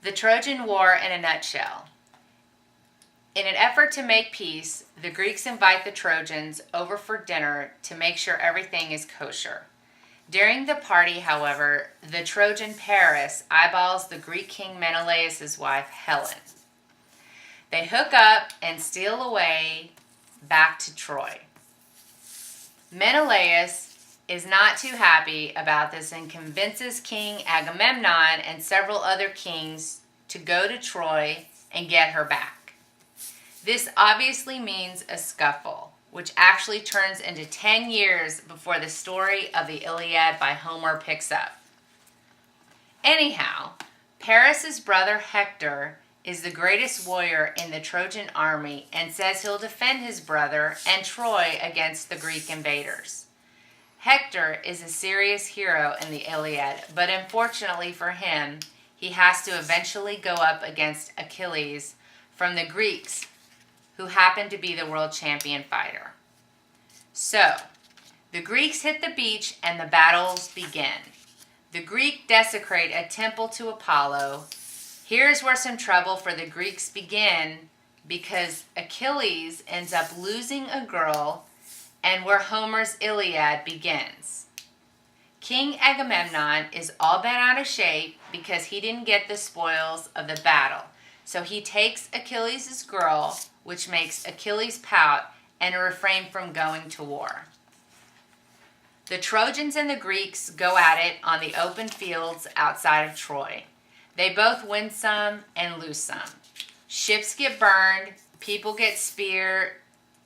The Trojan War in a nutshell. In an effort to make peace, the Greeks invite the Trojans over for dinner to make sure everything is kosher. During the party, however, the Trojan Paris eyeballs the Greek king Menelaus' wife, Helen. They hook up and steal away back to Troy. Menelaus is not too happy about this and convinces King Agamemnon and several other kings to go to Troy and get her back. This obviously means a scuffle, which actually turns into 10 years before the story of the Iliad by Homer picks up. Anyhow, Paris' brother Hector is the greatest warrior in the Trojan army and says he'll defend his brother and Troy against the Greek invaders. Hector is a serious hero in the Iliad, but unfortunately for him, he has to eventually go up against Achilles from the Greeks, who happen to be the world champion fighter. So, the Greeks hit the beach and the battles begin. The Greeks desecrate a temple to Apollo. Here's where some trouble for the Greeks begin, because Achilles ends up losing a girl, and where Homer's Iliad begins. King Agamemnon is all bent out of shape because he didn't get the spoils of the battle. So he takes Achilles' girl, which makes Achilles pout and refrain from going to war. The Trojans and the Greeks go at it on the open fields outside of Troy. They both win some and lose some. Ships get burned, people get speared,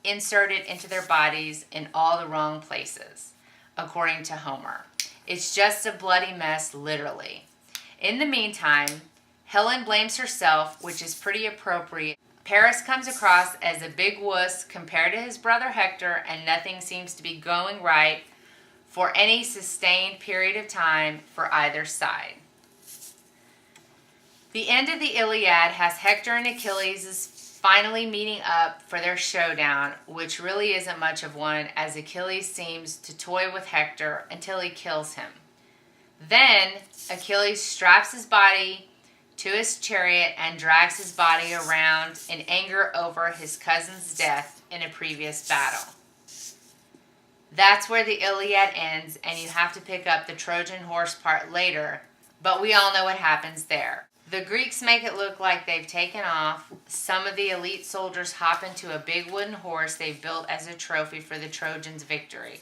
inserted into their bodies in all the wrong places, according to Homer. It's just a bloody mess, literally. In the meantime, Helen blames herself, which is pretty appropriate. Paris comes across as a big wuss compared to his brother Hector, and nothing seems to be going right for any sustained period of time for either side. The end of the Iliad has Hector and Achilles finally meeting up for their showdown, which really isn't much of one, as Achilles seems to toy with Hector until he kills him. Then Achilles straps his body to his chariot and drags his body around in anger over his cousin's death in a previous battle. That's where the Iliad ends, and you have to pick up the Trojan horse part later, but we all know what happens there. The Greeks make it look like they've taken off. Some of the elite soldiers hop into a big wooden horse they've built as a trophy for the Trojans' victory.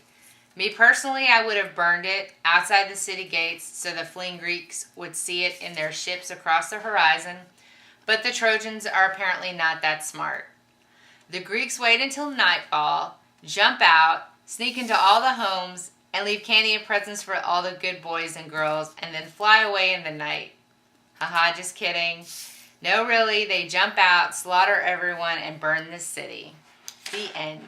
Me personally, I would have burned it outside the city gates so the fleeing Greeks would see it in their ships across the horizon, but the Trojans are apparently not that smart. The Greeks wait until nightfall, jump out, sneak into all the homes, and leave candy and presents for all the good boys and girls, and then fly away in the night. Haha, just kidding. No, really, they jump out, slaughter everyone, and burn the city. The end.